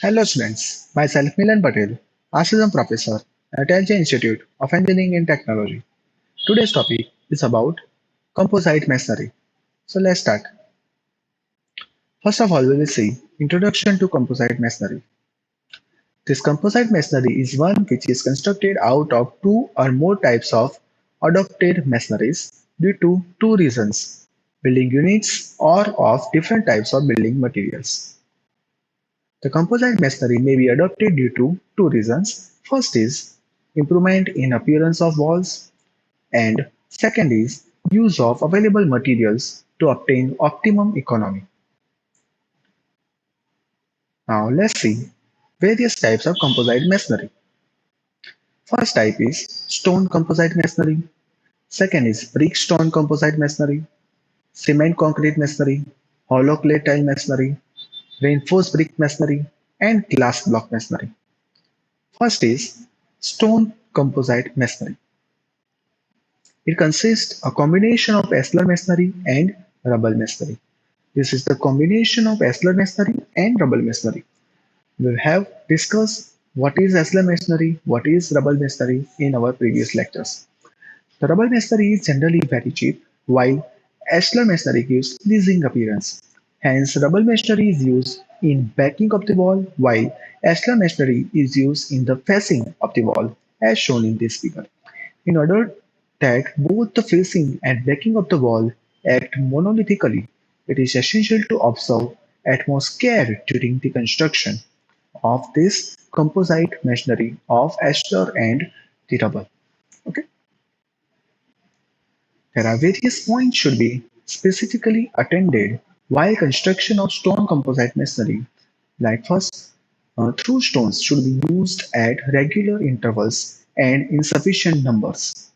Hello students, myself Milan Patel, Assistant Professor at LJIET Institute of Engineering and Technology. Today's topic is about composite masonry. So let's start. First of all, we will see Introduction to Composite Masonry. This composite masonry is one which is constructed out of two or more types of adopted masonries due to two reasons, building units or of different types of building materials. The composite masonry may be adopted due to two reasons. First is improvement in appearance of walls, and second is use of available materials to obtain optimum economy. Now let's see various types of composite masonry. First type is stone composite masonry. Second is brick stone composite masonry, cement concrete masonry, hollow clay tile masonry, reinforced brick masonry, and glass block masonry. First is stone composite masonry. It consists a combination of ashlar masonry and rubble masonry. This is the combination of ashlar masonry and rubble masonry. We have discussed what is ashlar masonry, what is rubble masonry in our previous lectures. The rubble masonry is generally very cheap, while ashlar masonry gives pleasing appearance. Hence, rubble masonry is used in backing of the wall, while ashlar masonry is used in the facing of the wall, as shown in this figure. In order that both the facing and backing of the wall act monolithically, it is essential to observe utmost care during the construction of this composite masonry of ashlar and the rubble. Okay. There are various points should be specifically attended while construction of stone composite masonry. Like first, through stones should be used at regular intervals and in sufficient numbers.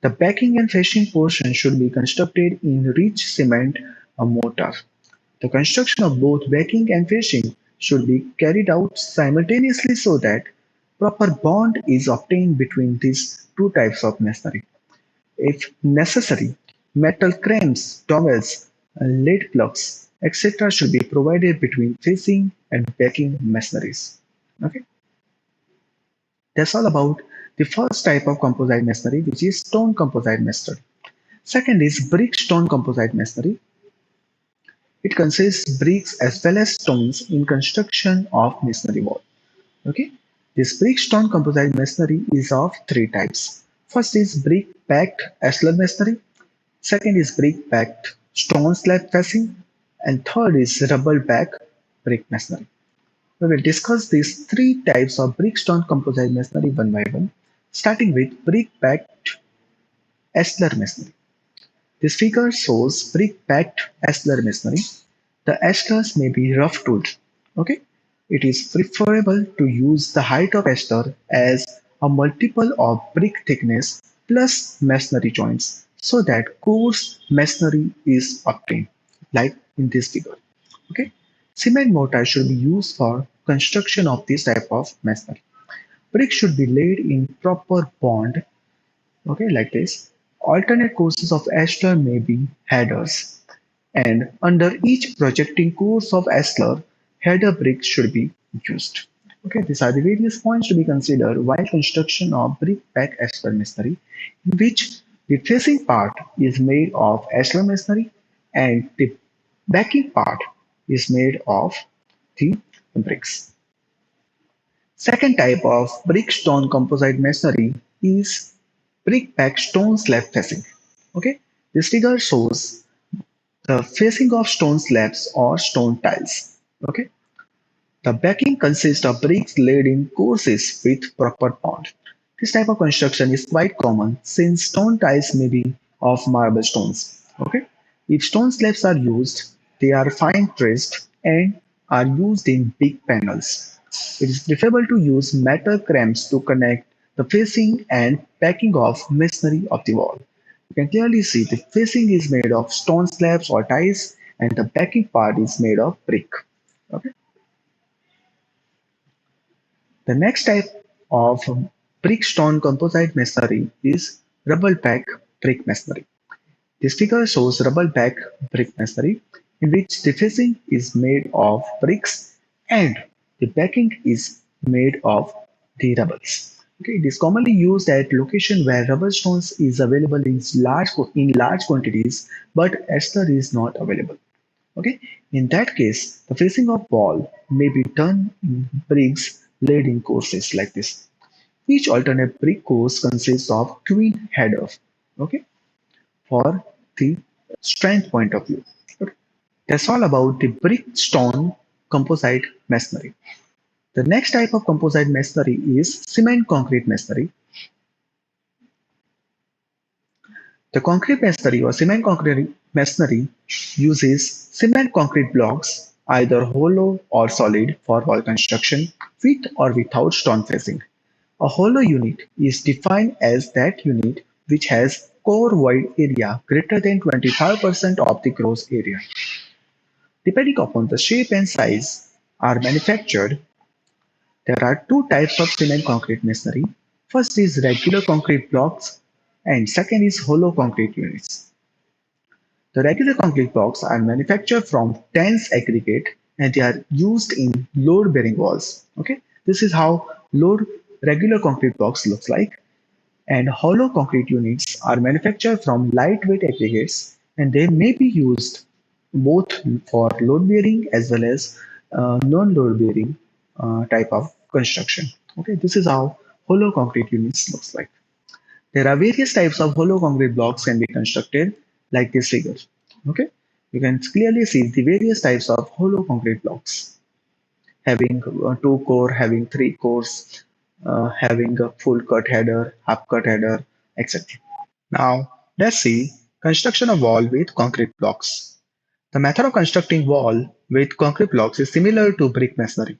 The backing and facing portion should be constructed in rich cement mortar. The construction of both backing and facing should be carried out simultaneously so that proper bond is obtained between these two types of masonry. If necessary, metal clamps, dowels, lead plugs, etc. should be provided between facing and backing masonries. Okay, that's all about the first type of composite masonry, which is stone composite masonry. Second is brick stone composite masonry. It consists bricks as well as stones in construction of masonry wall. Okay, this brick stone composite masonry is of three types. First is brick packed ashlar masonry. Second is brick packed stone slab facing, and third is rubble back brick masonry. We will discuss these three types of brick stone composite masonry one by one, starting with brick packed ashlar masonry. This figure shows brick-packed ashlar masonry. The ashlars may be rough tooled. Okay, it is preferable to use the height of ashlar as a multiple of brick thickness plus masonry joints so that coarse masonry is obtained, like in this figure. Okay, cement mortar should be used for construction of this type of masonry. Brick should be laid in proper bond, okay, like this. Alternate courses of ashlar may be headers, and under each projecting course of ashlar, header bricks should be used. Okay, these are the various points to be considered while construction of brick pack ashlar masonry, in which the facing part is made of ashlar masonry and the backing part is made of the bricks. Second type of brick stone composite masonry is brick packed stone slab facing. Okay, this figure shows the facing of stone slabs or stone tiles. Okay, the backing consists of bricks laid in courses with proper bond. This type of construction is quite common since stone tiles may be of marble stones. Okay, if stone slabs are used, they are fine traced and are used in big panels. It is preferable to use metal clamps to connect the facing and backing of masonry of the wall. You can clearly see the facing is made of stone slabs or tiles and the backing part is made of brick. Okay. The next type of brick stone composite masonry is rubble back brick masonry. This figure shows rubble back brick masonry in which the facing is made of bricks and the backing is made of the rubbles. Okay, it is commonly used at location where rubble stones is available in large quantities, but ester is not available. Okay, in that case, the facing of wall may be done in bricks laid in courses like this. Each alternate brick course consists of twin header. Okay, for the strength point of view. Okay, that's all about the brick stone composite masonry. The next type of composite masonry is cement concrete masonry. The concrete masonry or cement concrete masonry uses cement concrete blocks, either hollow or solid, for wall construction, with or without stone facing. A hollow unit is defined as that unit which has core void area greater than 25% of the gross area. Depending upon the shape and size are manufactured, there are two types of cement concrete masonry. First is regular concrete blocks and second is hollow concrete units. The regular concrete blocks are manufactured from dense aggregate and they are used in load bearing walls. Okay, this is how load regular concrete blocks looks like. And hollow concrete units are manufactured from lightweight aggregates and they may be used both for load bearing as well as non-load bearing type of construction. Okay, this is how hollow concrete units looks like. There are various types of hollow concrete blocks can be constructed like this figure. Okay, you can clearly see the various types of hollow concrete blocks having two core, having three cores, having a full cut header, half cut header, etc. Now, let's see construction of wall with concrete blocks. The method of constructing wall with concrete blocks is similar to brick masonry.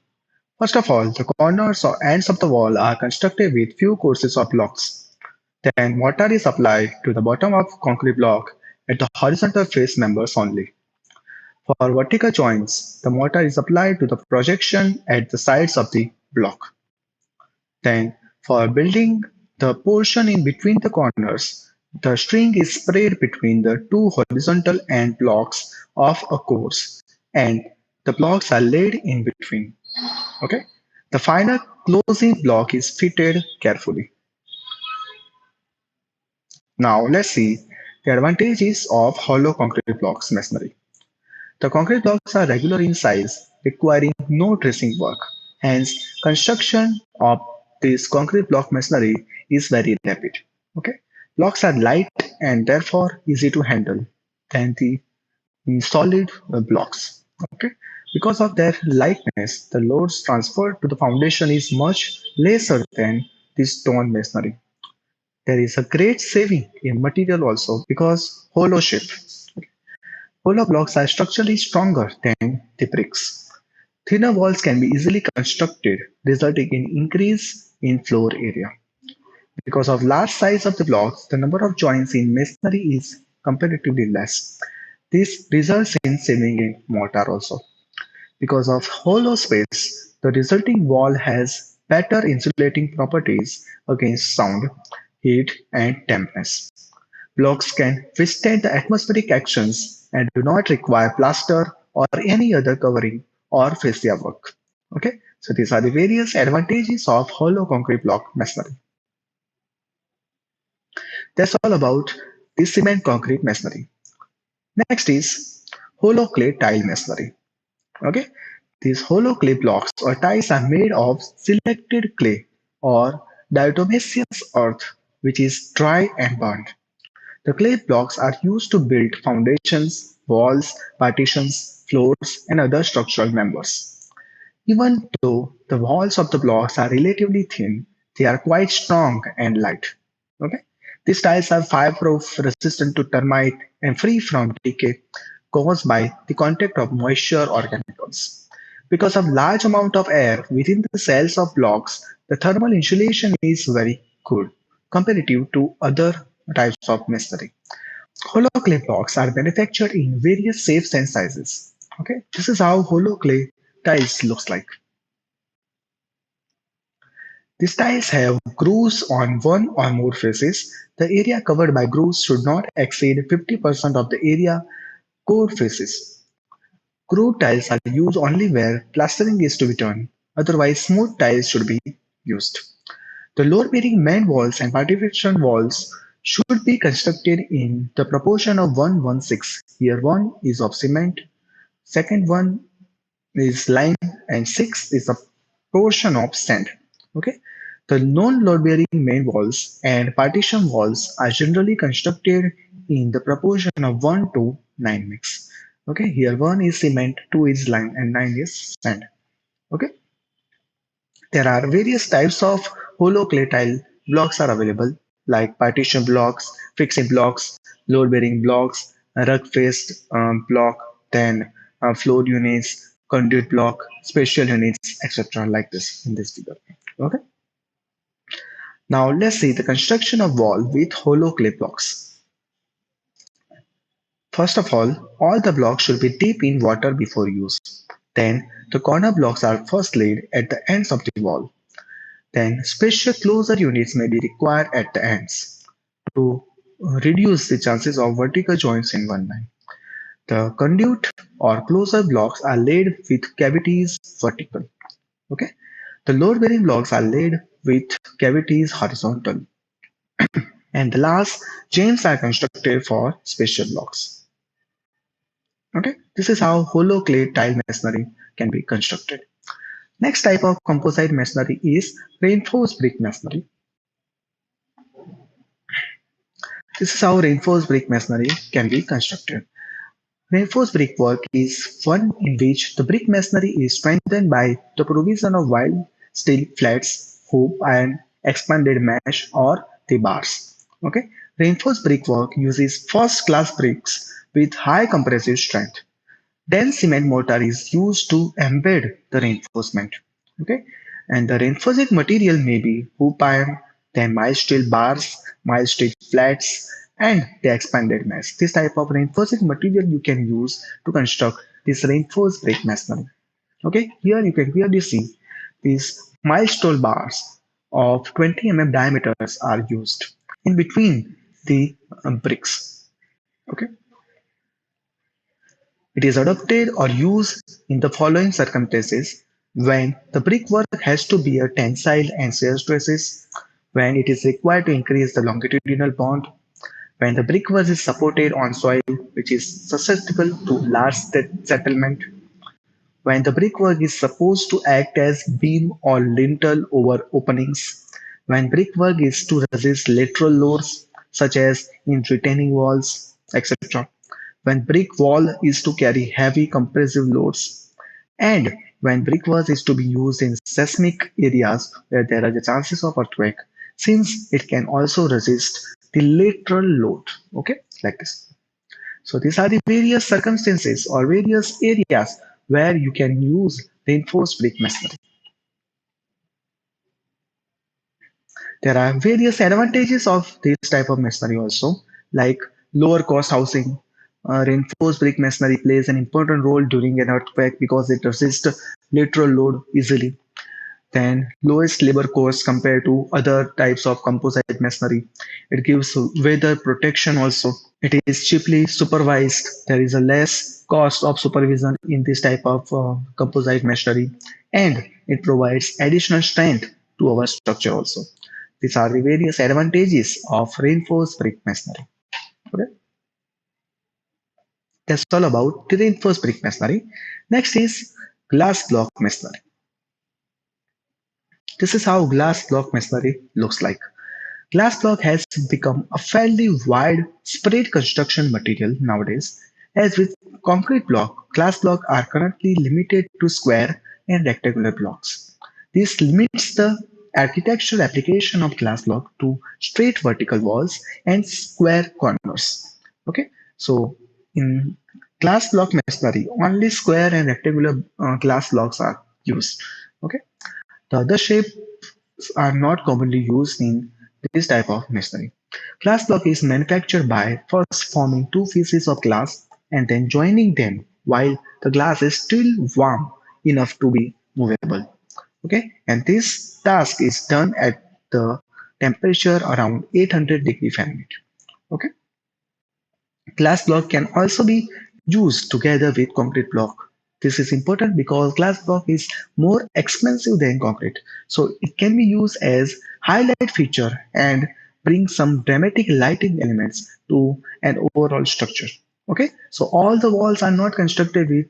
First of all, the corners or ends of the wall are constructed with few courses of blocks. Then mortar is applied to the bottom of concrete block at the horizontal face members only. For vertical joints, the mortar is applied to the projection at the sides of the block. Then, for building the portion in between the corners, the string is sprayed between the two horizontal end blocks of a course, and the blocks are laid in between. Okay. The final closing block is fitted carefully. Now let's see the advantages of hollow concrete blocks masonry. The concrete blocks are regular in size, requiring no tracing work. Hence, construction of this concrete block masonry is very rapid. Okay, blocks are light and therefore easy to handle than the solid blocks. Okay, because of their lightness, the loads transferred to the foundation is much lesser than the stone masonry. There is a great saving in material also because hollow shape. Hollow blocks are structurally stronger than the bricks. Thinner walls can be easily constructed, resulting in increase in floor area. Because of large size of the blocks, the number of joints in masonry is comparatively less. This results in saving in mortar also. Because of hollow space, the resulting wall has better insulating properties against sound, heat, and dampness. Blocks can withstand the atmospheric actions and do not require plaster or any other covering or fascia work. Okay, so these are the various advantages of hollow concrete block masonry. That's all about the cement concrete masonry. Next is hollow clay tile masonry. Okay, these hollow clay blocks or tiles are made of selected clay or diatomaceous earth, which is dry and burnt. The clay blocks are used to build foundations, walls, partitions, floors, and other structural members. Even though the walls of the blocks are relatively thin, they are quite strong and light. Okay? These tiles are fireproof, resistant to termite, and free from decay caused by the contact of moisture or chemicals. Because of large amount of air within the cells of blocks, the thermal insulation is very good comparative to other types of masonry. Hollow clay blocks are manufactured in various shapes and sizes. Okay, this is how hollow clay tiles looks like. These tiles have grooves on one or more faces. The area covered by grooves should not exceed 50% of the area core faces. Groove tiles are used only where plastering is to be done. Otherwise, smooth tiles should be used. The load-bearing main walls and partition walls should be constructed in the proportion of 1:6. Here 1 is of cement, second one is lime, and 6 is a portion of sand. Okay. The non-load bearing main walls and partition walls are generally constructed in the proportion of 1 to 9 mix. Okay, here 1 is cement, 2 is lime, and 9 is sand. Okay, there are various types of hollow clay tile blocks are available, like partition blocks, fixing blocks, load bearing blocks, a rug faced block, then floor units, conduit block, special units, etc. like this in this figure. Okay. Now let's see the construction of wall with hollow clay blocks. First of all the blocks should be deep in water before use. Then the corner blocks are first laid at the ends of the wall. Then special closure units may be required at the ends to reduce the chances of vertical joints in one line. The conduit or closure blocks are laid with cavities vertical. Okay. The load bearing blocks are laid with cavities horizontal. And the last, chains are constructed for special blocks. Okay. This is how hollow clay tile masonry can be constructed. Next type of composite masonry is reinforced brick masonry. This is how reinforced brick masonry can be constructed. Reinforced brickwork is one in which the brick masonry is strengthened by the provision of wide steel flats, hoop, and expanded mesh or the bars. Okay, reinforced brickwork uses first-class bricks with high compressive strength. Dense cement mortar is used to embed the reinforcement. Okay, and the reinforcing material may be hoop iron, then mild steel bars, mild steel flats, and the expanded mesh. This type of reinforcing material you can use to construct this reinforced brick masonry. Okay, here you can clearly see these mild steel bars of 20 diameters are used in between the bricks. Okay. It is adopted or used in the following circumstances: when the brickwork has to bear tensile and shear stresses, when it is required to increase the longitudinal bond, when the brickwork is supported on soil which is susceptible to large settlement, when the brickwork is supposed to act as beam or lintel over openings, when brickwork is to resist lateral loads such as in retaining walls, etc., when brick wall is to carry heavy compressive loads, and when brickwork is to be used in seismic areas where there are the chances of earthquake, since it can also resist the lateral load. Okay, like this. So these are the various circumstances or various areas where you can use reinforced brick masonry. There are various advantages of this type of masonry also, like lower cost housing. Reinforced brick masonry plays an important role during an earthquake because it resists lateral load easily. Then lowest labor cost compared to other types of composite masonry. It gives weather protection also. It is cheaply supervised. There is a less cost of supervision in this type of composite masonry, and it provides additional strength to our structure also. These are the various advantages of reinforced brick masonry. Okay, that's all about the reinforced brick masonry. Next is glass block masonry. This is how glass block masonry looks like. Glass block has become a fairly widespread construction material nowadays. As with concrete block, glass blocks are currently limited to square and rectangular blocks. This limits the architectural application of glass block to straight vertical walls and square corners. Okay, so in glass block masonry, only square and rectangular glass blocks are used. Okay, the other shapes are not commonly used in this type of masonry. Glass block is manufactured by first forming two pieces of glass and then joining them while the glass is still warm enough to be movable. Okay, and this task is done at the temperature around 800 degrees Fahrenheit. Okay, glass block can also be used together with concrete block. This is important because glass block is more expensive than concrete, so it can be used as highlight feature and bring some dramatic lighting elements to an overall structure. Okay, so all the walls are not constructed with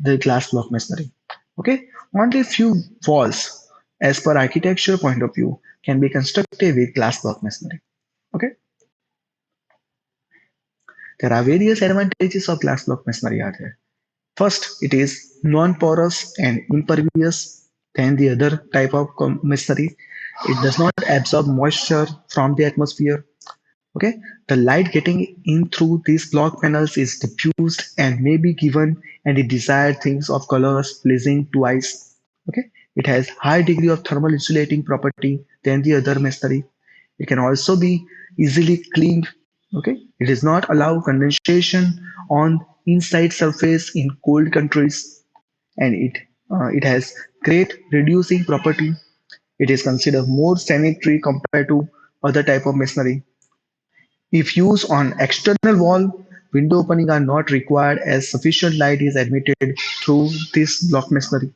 the glass block masonry. Okay, only few walls, as per architecture point of view, can be constructed with glass block masonry. Okay, there are various advantages of glass block masonry are there. First, it is non-porous and impervious than the other type of masonry. It does not absorb moisture from the atmosphere. Okay, the light getting in through these block panels is diffused and may be given any desired things of colors pleasing to eyes. Okay, it has high degree of thermal insulating property than the other masonry. It can also be easily cleaned. Okay, it does not allow condensation on inside surface in cold countries, and it has great reducing property. It is considered more sanitary compared to other type of masonry. If used on external wall, window opening are not required as sufficient light is admitted through this block masonry.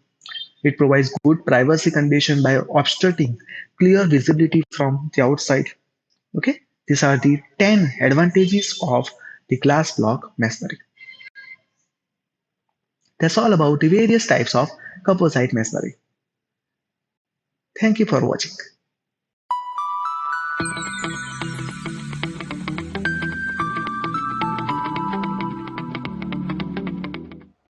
It provides good privacy condition by obstructing clear visibility from the outside. Okay, these are the 10 advantages of the glass block masonry. That's all about the various types of composite masonry. Thank you for watching.